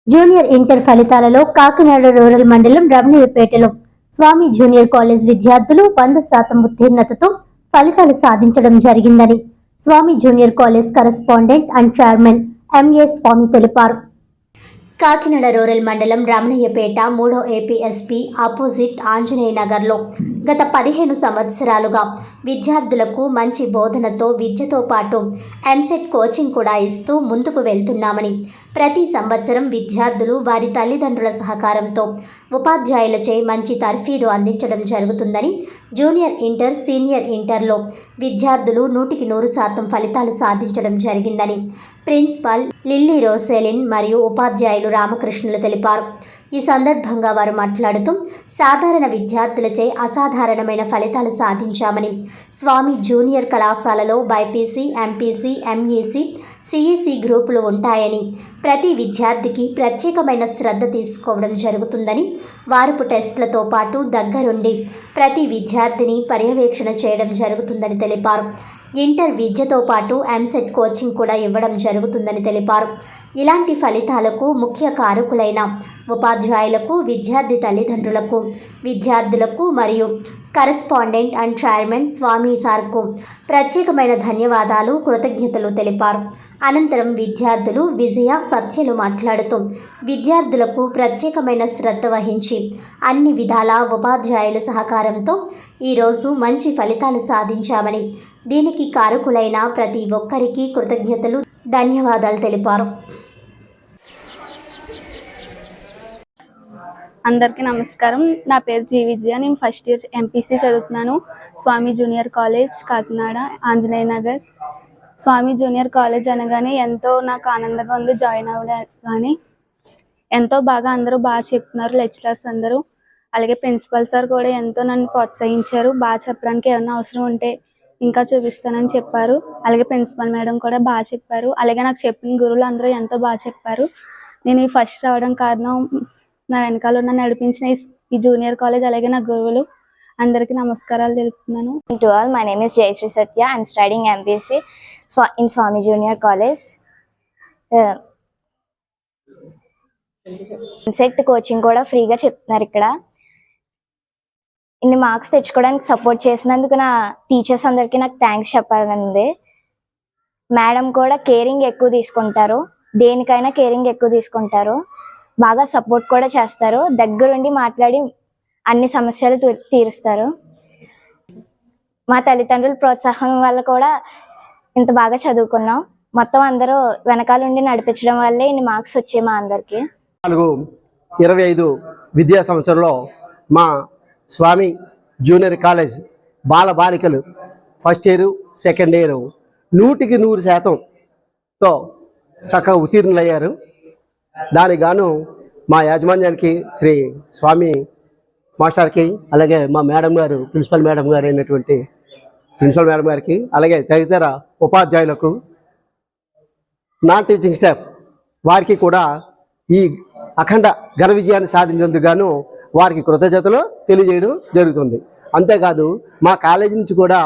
Junior inter ఫలితాలలో Kakinada rural మండలం రమణయ్యపేటలో స్వామి junior college విద్యార్థులు 100% ఉత్తీర్ణతతో ఫలితాలు సాధించడం జరిగిందని Swami junior college correspondent and chairman MA Swami తెలిపారు. కాకినాడ రూరల్ మండలం రమణయ్యపేట 3వ ఏపీఎస్పీ ఆపోజిట్ ఆంజనేయ నగర్లో గత 15 సంవత్సరాలుగా విద్యార్థులకు మంచి బోధనతో విద్యతో పాటు ఎంసెట్ కోచింగ్ కూడా ఇస్తూ ముందుకు వెళ్తున్నామని, ప్రతి సంవత్సరం విద్యార్థులు వారి తల్లిదండ్రుల సహకారంతో ఉపాధ్యాయులచే మంచి తర్ఫీదు అందించడం జరుగుతుందని, జూనియర్ ఇంటర్, సీనియర్ ఇంటర్లో విద్యార్థులు 100% ఫలితాలు సాధించడం జరిగిందని ప్రిన్సిపల్ లిల్లీ రోసెలిన్ మరియు ఉపాధ్యాయులు రామకృష్ణులు తెలిపారు. ఈ సందర్భంగా వారు మాట్లాడుతూ సాధారణ విద్యార్థులచే అసాధారణమైన ఫలితాలు సాధించామని, స్వామి జూనియర్ కళాశాలలో బైపీసీ, ఎంపీసీ, ఎంఈసీ, సిఈసీ గ్రూపులు ఉంటాయని, ప్రతి విద్యార్థికి ప్రత్యేకమైన శ్రద్ధ తీసుకోవడం జరుగుతుందని, వారపు టెస్టులతో పాటు దగ్గరుండి ప్రతి విద్యార్థిని పర్యవేక్షణ చేయడం జరుగుతుందని తెలిపారు. ఇంటర్ విద్యతో పాటు ఎంసెట్ కోచింగ్ కూడా ఇవ్వడం జరుగుతుందని తెలిపారు. ఇలాంటి ఫలితాలకు ముఖ్య కారకులైన ఉపాధ్యాయులకు, విద్యార్థి తల్లిదండ్రులకు, విద్యార్థులకు మరియు కరెస్పాండెంట్ అండ్ చైర్మన్ స్వామి సార్కు ప్రత్యేకమైన ధన్యవాదాలు, కృతజ్ఞతలు తెలిపారు. అనంతరం విద్యార్థులు విజయ, సత్యలు మాట్లాడుతూ విద్యార్థులకు ప్రత్యేకమైన శ్రద్ధ వహించి అన్ని విధాల ఉపాధ్యాయుల సహకారంతో ఈరోజు మంచి ఫలితాలు సాధించామని, దీనికి కారకులైన ప్రతి ఒక్కరికి కృతజ్ఞతలు, ధన్యవాదాలు తెలిపారు. అందరికీ నమస్కారం. నా పేరు జీ విజయ. నేను ఫస్ట్ ఇయర్ ఎంపీసీ చదువుతున్నాను. స్వామి జూనియర్ కాలేజ్, కాకినాడ, ఆంజనేయ నగర్. స్వామి జూనియర్ కాలేజ్ అనగానే ఎంతో నాకు ఆనందంగా ఉంది. జాయిన్ అవ్వగానే ఎంతో బాగా అందరూ బాగా చెప్తున్నారు, లెక్చరర్స్ అందరూ. అలాగే ప్రిన్సిపల్ సార్ కూడా ఎంతో నన్ను ప్రోత్సహించారు. బాగా చెప్పడానికి ఏమైనా అవసరం ఉంటే ఇంకా చూపిస్తానని చెప్పారు. అలాగే ప్రిన్సిపల్ మేడం కూడా బాగా చెప్పారు. అలాగే నాకు చెప్పిన గురువులు అందరూ ఎంతో బాగా చెప్పారు. నేను ఈ ఫస్ట్ రావడం కారణం నా వెనకాల ఉన్న నడిపించిన ఈ జూనియర్ కాలేజ్, అలాగే నా గురువులు అందరికీ నమస్కారాలు తెలుపుతున్నాను. To all, my name is Jayashree Satya. I'm studying MPC in Swami Junior College. Set coaching కూడా ఫ్రీగా చెప్తున్నారు ఇక్కడ. ఇన్ని మార్క్స్ తెచ్చుకోవడానికి సపోర్ట్ చేసినందుకు నా టీచర్స్ అందరికీ నాకు థ్యాంక్స్ చెప్పాలండి. మేడం కూడా కేరింగ్ ఎక్కువ తీసుకుంటారు, దేనికైనా కేరింగ్ ఎక్కువ తీసుకుంటారు. బాగా సపోర్ట్ కూడా చేస్తారు, దగ్గరుండి మాట్లాడి అన్ని సమస్యలు తీరుస్తారు. మా తల్లిదండ్రుల ప్రోత్సాహం వల్ల కూడా ఇంత బాగా చదువుకున్నాం. మొత్తం అందరూ వెనకాల నుండి నడిపించడం వల్లే ఇన్ని మార్క్స్ వచ్చాయి మా అందరికి. 4-25 విద్యా సంవత్సరంలో మా స్వామి జూనియర్ కాలేజ్ బాలికలు ఫస్ట్ ఇయర్, సెకండ్ ఇయర్ 100% చక్కగా ఉత్తీర్ణులయ్యారు. దానికి గాను మా యాజమాన్యానికి, శ్రీ స్వామి మాస్టర్కి, అలాగే మా మేడం గారు, ప్రిన్సిపల్ మేడం గారు అయినటువంటి ప్రిన్సిపల్ మేడం గారికి, అలాగే తదితర ఉపాధ్యాయులకు, నాన్ టీచింగ్ స్టాఫ్ వారికి కూడా ఈ అఖండ ఘన విజయాన్ని సాధించేందుకు గాను వారికి కృతజ్ఞతలు తెలియజేయడం జరుగుతుంది. అంతేకాదు మా కాలేజీ నుంచి కూడా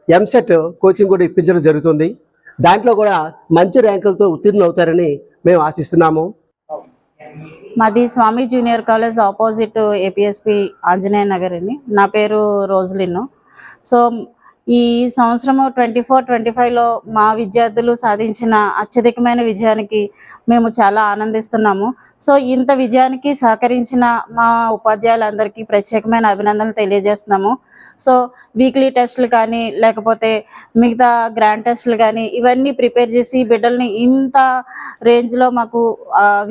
ఎంసెట్ కోచింగ్ కూడా ఇప్పించడం జరుగుతుంది. దాంట్లో కూడా మంచి ర్యాంకులతో ఉత్తీర్ణులు అవుతారని మేము ఆశిస్తున్నాము. మాది Swami junior college opposite APSP Anjaneya Nagar అండి. నా పేరు రోజలిన్. సో ఈ సంవత్సరం 24-25లో మా విద్యార్థులు సాధించిన అత్యధికమైన విజయానికి మేము చాలా ఆనందిస్తున్నాము. సో ఇంత విజయానికి సహకరించిన మా ఉపాధ్యాయులందరికీ ప్రత్యేకమైన అభినందనలు తెలియజేస్తున్నాము. సో వీక్లీ టెస్టులు కానీ, లేకపోతే మిగతా గ్రాండ్ టెస్టులు కానీ, ఇవన్నీ ప్రిపేర్ చేసి బిడ్డల్ని ఇంత రేంజ్లో మాకు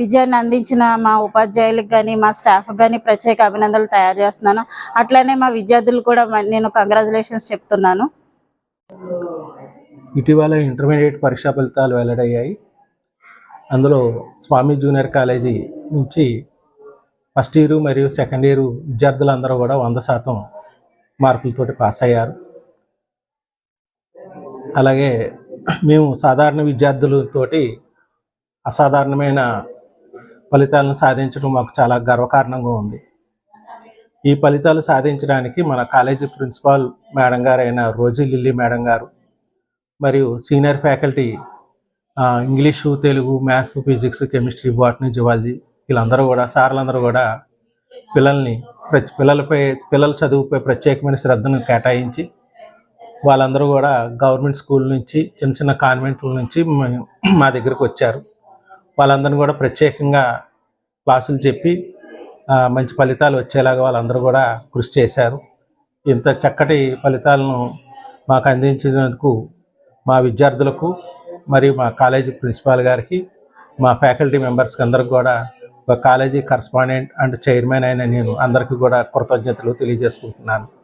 విజయాన్ని అందించిన మా ఉపాధ్యాయులకు కానీ, మా స్టాఫ్కి కానీ ప్రత్యేక అభినందనలు తయారు చేస్తున్నాను. అట్లానే మా విద్యార్థులు కూడా నేను కంగ్రాచులేషన్స్ చెప్తున్నాను. ఇటీవల ఇంటర్మీడియట్ పరీక్షా ఫలితాలు వెల్లడయ్యాయి. అందులో స్వామి జూనియర్ కాలేజీ నుంచి ఫస్ట్ ఇయర్ మరియు సెకండ్ ఇయర్ విద్యార్థులందరూ కూడా 100% మార్కులతోటి పాస్ అయ్యారు. అలాగే మేము సాధారణ విద్యార్థులతోటి అసాధారణమైన ఫలితాలను సాధించడం మాకు చాలా గర్వకారణంగా ఉంది. ఈ ఫలితాలు సాధించడానికి మన కాలేజీ ప్రిన్సిపాల్ మేడం గారు అయిన రోజీ లిల్లీ మేడం గారు మరియు senior faculty English, Telugu, maths, physics, chemistry, botany, zoology వీళ్ళందరూ కూడా సార్లందరూ కూడా పిల్లల చదువుపై ప్రత్యేకమైన శ్రద్ధను కేటాయించి వాళ్ళందరూ కూడా గవర్నమెంట్ స్కూల్ నుంచి చిన్న చిన్న కాన్వెంట్ల నుంచి మా దగ్గరకు వచ్చారు. వాళ్ళందరినీ కూడా ప్రత్యేకంగా క్లాసులు చెప్పి మంచి ఫలితాలు వచ్చేలాగా వాళ్ళందరూ కూడా కృషి చేశారు. ఇంత చక్కటి ఫలితాలను మాకు అందించినందుకు మా విద్యార్థులకు మరియు మా కాలేజీ ప్రిన్సిపాల్ గారికి, మా ఫ్యాకల్టీ మెంబర్స్కి అందరికి కూడా, ఒక కాలేజీ కరస్పాండెంట్ అండ్ చైర్మన్ అయిన నేను అందరికీ కూడా కృతజ్ఞతలు తెలియజేసుకుంటున్నాను.